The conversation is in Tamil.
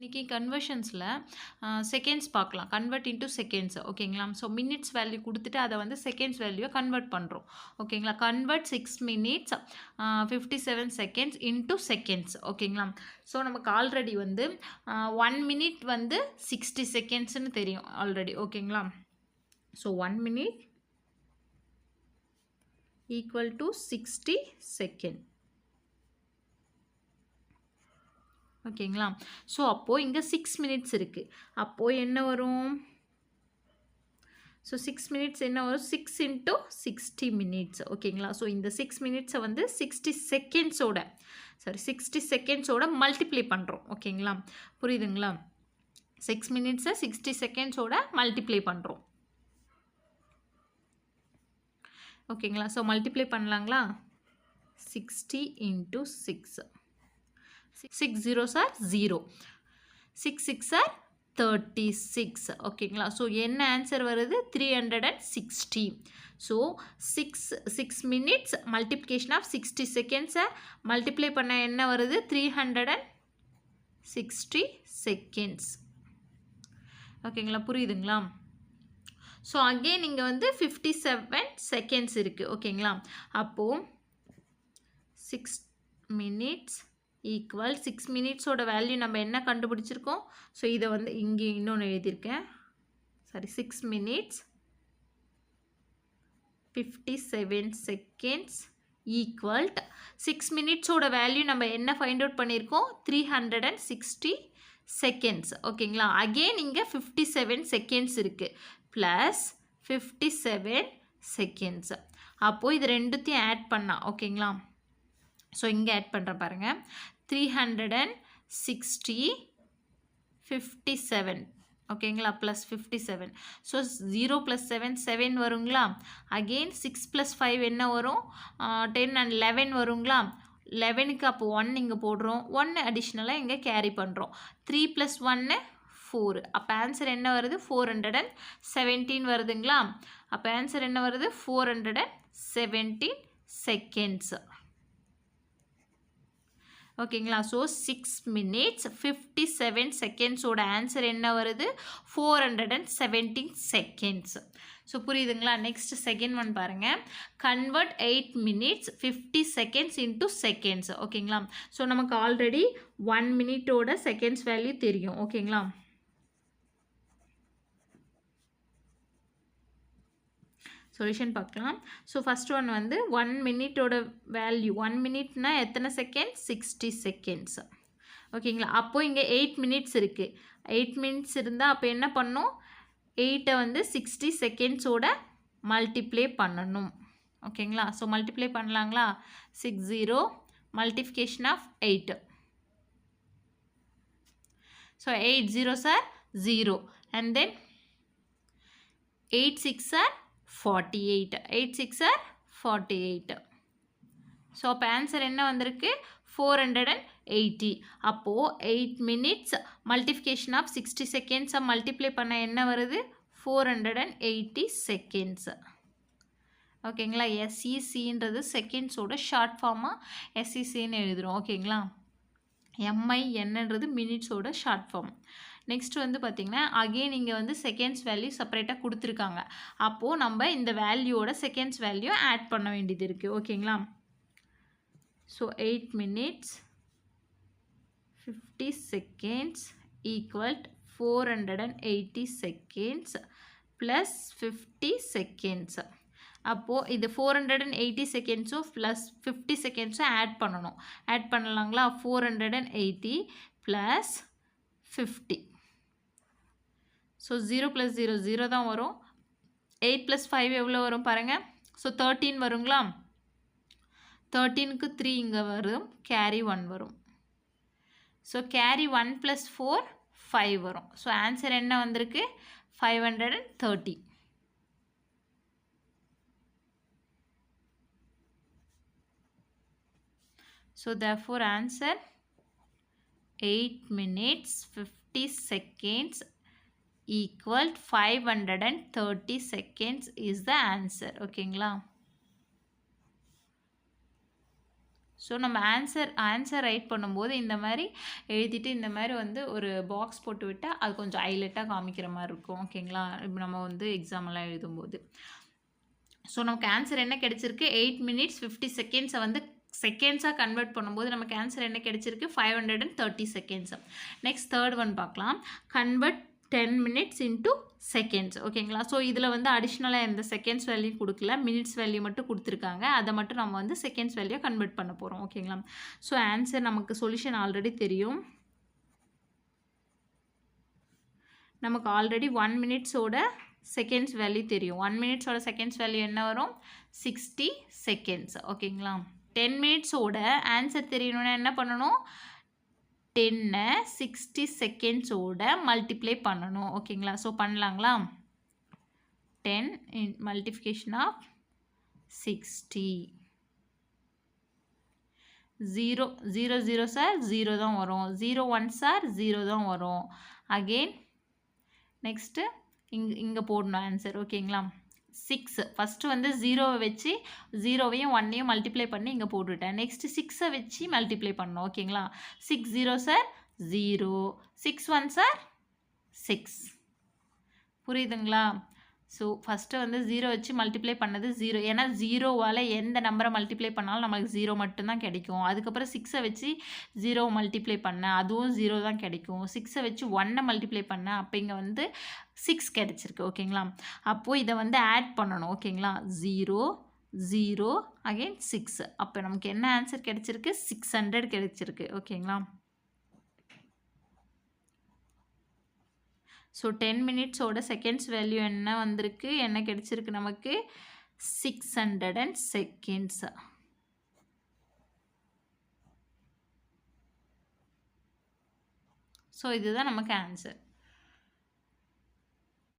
இன்னைக்கு கன்வர்ஷன்ஸில் செகண்ட்ஸ் பார்க்கலாம். கன்வெர்ட் இன்டூ செகண்ட்ஸ் ஓகேங்களா. ஸோ மினிட்ஸ் வேல்யூ கொடுத்துட்டு அதை வந்து செகண்ட்ஸ் வேல்யூவை கன்வெர்ட் பண்ணுறோம் ஓகேங்களா. Convert 6 minutes 57 seconds into seconds ஓகேங்களா. ஸோ நமக்கு ஆல்ரெடி வந்து 1 minute வந்து 60 secondsன்னு தெரியும் ஆல்ரெடி ஓகேங்களா. So 1 minute equal to 60 seconds ஓகேங்களா. ஸோ அப்போது இங்கே 6 minutes இருக்குது. அப்போது என்ன வரும்? ஸோ 6 minutes என்ன வரும்? 6 into 60 minutes ஓகேங்களா. ஸோ இந்த 6 minutes வந்து 60 secondsோட 60 secondsோட மல்டிப்ளை பண்ணுறோம் ஓகேங்களா. புரியுதுங்களா? 6 minutes 60 secondsோட மல்டிப்ளை பண்ணுறோம் ஓகேங்களா. ஸோ மல்டிப்ளை பண்ணலாங்களா? 60 into 6 6 zeros are 0 6 6 are 36 ஓகேங்களா. ஸோ என்ன ஆன்சர் வருது? 360. ஸோ 6 minutes மல்டிப்ளிகேஷன் ஆஃப் 60 செகண்ட்ஸை மல்டிப்ளை பண்ண என்ன வருது? 360 seconds ஓகேங்களா. புரியுதுங்களா? ஸோ அகெயின் இங்கே வந்து 57 seconds இருக்குது ஓகேங்களா. அப்போது 6 minutes ஈக்குவல் 6 minutesோட வேல்யூ நம்ம என்ன கண்டுபிடிச்சிருக்கோம்? ஸோ இதை வந்து இங்கே இன்னொன்று எழுதியிருக்கேன். 6 minutes 57 seconds ஈக்குவல் 6 minutesோட வேல்யூ நம்ம என்ன ஃபைண்ட் அவுட் பண்ணியிருக்கோம்? 360 seconds ஓகேங்களா. அகெயின் இங்கே 57 seconds இருக்குது ப்ளஸ் 57 seconds. அப்போது இது ரெண்டுத்தையும் ஆட் பண்ணால் ஓகேங்களா. ஸோ இங்கே ஆட் பண்ணுறேன் பாருங்கள். 360 57 ஓகேங்களா ப்ளஸ் 57. ஸோ 0 + 7 7 வருங்களா. அகெயின் 6 + 5 என்ன வரும்? 10 and 11 வருங்களா. 11க்கு அப்போ 1 இங்கே போடுறோம். 1 அடிஷ்னலாக இங்கே கேரி பண்ணுறோம். 3 + 1 4. அப்போ ஆன்சர் என்ன வருது? 417 வருதுங்களா. அப்போ ஆன்சர் என்ன வருது? 417 seconds ஓகேங்களா. ஸோ 6 minutes 57 secondsோட ஆன்சர் என்ன வருது? 417 seconds. ஸோ புரியுதுங்களா? நெக்ஸ்ட் செகண்ட் ஒன் பாருங்கள். Convert 8 minutes 50 seconds into seconds ஓகேங்களா. ஸோ நமக்கு ஆல்ரெடி 1 minute-ஓட செகண்ட்ஸ் வேல்யூ தெரியும் ஓகேங்களா. சொல்யூஷன் பார்க்கலாம். ஸோ ஃபஸ்ட் ஒன் வந்து 1 minute-ஓட வேல்யூ 1 minute-னா எத்தனை செகண்ட்? 60 seconds ஓகேங்களா. அப்போது இங்கே 8 minutes இருக்குது. 8 minutes இருந்தால் அப்போ என்ன பண்ணணும்? 8-ஐ வந்து 60 seconds-ஓட மல்டிப்ளை பண்ணணும் ஓகேங்களா. ஸோ மல்டிப்ளை பண்ணலாங்களா? 60 multiplication of 8. So 8 zeros are 0 and then 8 6 are 48. 8 6 are 48. So அப்போ ஆன்சர் என்ன வந்திருக்கு? 480. அப்போது 8 minutes மல்டிஃபிகேஷன் ஆஃப் 60 செகண்ட்ஸை மல்டிப்ளை பண்ண என்ன வருது? 480 seconds ஓகேங்களா. SECன்றது செகண்ட்ஸோட ஷார்ட் ஃபார்மாக SECன்னு எழுதுகிறோம் ஓகேங்களா. MINன்றது மினிட்ஸோட ஷார்ட் ஃபார்ம். நெக்ஸ்ட் வந்து பார்த்திங்கன்னா அகெயின் இங்கே வந்து செகண்ட்ஸ் வேல்யூ செப்பரேட்டாக கொடுத்துருக்காங்க. அப்போது நம்ம இந்த வேல்யூவோட செகண்ட்ஸ் வேல்யூ ஆட் பண்ண வேண்டியது இருக்குது ஓகேங்களா. So 8 minutes 50 seconds equal 480 seconds plus 50 seconds. அப்போது இது 480 seconds-உம் ப்ளஸ் 50 seconds-உம் ஆட் பண்ணணும். ஆட் பண்ணலாங்களா? 480 ப்ளஸ் 50. ஸோ 0 + 0 0 தான் வரும். 8 + 5 எவ்வளோ வரும் பாருங்கள். ஸோ 13 வருங்களா. 13க்கு 3 இங்கே வரும். கேரி 1 வரும். ஸோ கேரி 1 + 4 5 வரும். ஸோ ஆன்சர் என்ன வந்திருக்கு? 530. So therefore answer 8 minutes 50 seconds equal 530 seconds is the answer. ஓகேங்களா. ஸோ நம்ம ஆன்சர் ரைட் பண்ணும்போது இந்த மாதிரி எழுதிட்டு இந்த மாதிரி வந்து ஒரு பாக்ஸ் போட்டு விட்டால் அது கொஞ்சம் ஹைலைட்டாக காமிக்கிற மாதிரி இருக்கும். ஓகேங்களா? இப்போ நம்ம வந்து எக்ஸாமெல்லாம் எழுதும்போது. ஸோ நமக்கு ஆன்சர் என்ன கிடைச்சிருக்கு? 8 minutes 50 செகண்ட்ஸை வந்து செகண்ட்ஸாக கன்வெர்ட் பண்ணும்போது நமக்கு ஆன்சர் என்ன கிடைச்சிருக்கு? 530 செகண்ட்ஸ். நெக்ஸ்ட் தேர்ட் ஒன் பார்க்கலாம். Convert 10 minutes into seconds. ஓகேங்களா? ஸோ இதில் வந்து அடிஷ்னலாக எந்த செகண்ட்ஸ் வேல்யூ கொடுக்கல, மினிட்ஸ் வேல்யூ மட்டும் கொடுத்துருக்காங்க. அதை மட்டும் நம்ம வந்து செகண்ட்ஸ் வேல்யூ கன்வெர்ட் பண்ண போகிறோம். ஓகேங்களா? ஸோ ஆன்சர் நமக்கு சொல்யூஷன் ஆல்ரெடி தெரியும். நமக்கு ஆல்ரெடி 1 minutesோட செகண்ட்ஸ் வேல்யூ தெரியும். 1 minutesோட செகண்ட்ஸ் வேல்யூ என்ன வரும்? 60 செகண்ட்ஸ். ஓகேங்களா? 10 minutesோட ஆன்சர் தெரியணும்னா என்ன பண்ணணும்? 10 60 செகண்ட்ஸோட மல்டிப்ளை பண்ணணும். ஓகேங்களா? ஸோ பண்ணலாங்களா? 10 in multiplication of 60. 0 0 0 சார் 0 தான் வரும். 0 1 சார் 0 தான் வரும். அகெயின் நெக்ஸ்ட்டு இங்கே போடணும் ஆன்சர். ஓகேங்களா? 6 ஃபஸ்ட்டு வந்து 0வை வச்சு 0வையும் 1ஐயும் மல்டிப்ளை பண்ணி இங்கே போட்டுவிட்டேன். நெக்ஸ்ட்டு 6ஐ வச்சு மல்டிப்ளை பண்ணணும். ஓகேங்களா? 6 0 சார் 0, 6 1 சார் 6. புரியுதுங்களா? ஸோ ஃபஸ்ட்டு வந்து 0 வச்சு மல்டிப்ளை பண்ணது 0. ஏன்னா 0வால் எந்த நம்பரை மல்டிப்ளை பண்ணாலும் நம்மளுக்கு 0 மட்டும்தான் கிடைக்கும். அதுக்கப்புறம் 6ஐ வச்சு 0 மல்டிப்ளை பண்ணேன், அதுவும் 0 தான் கிடைக்கும். 6ஐ வச்சு 1ஐ மல்டிப்ளை பண்ணேன், அப்போ இங்கே வந்து 6 கிடைச்சிருக்கு. ஓகேங்களா? அப்போது இதை வந்து ஆட் பண்ணணும். ஓகேங்களா? 0 0 அகெயின் 6. அப்போ நமக்கு என்ன ஆன்சர் கிடைச்சிருக்கு? 600 கிடைச்சிருக்கு. ஓகேங்களா? ஸோ 10 minutesோட செகண்ட்ஸ் வேல்யூ என்ன வந்திருக்கு? என்ன கிடைச்சிருக்கு நமக்கு? 600 செகண்ட்ஸ். ஸோ இதுதான் நமக்கு ஆன்சர்.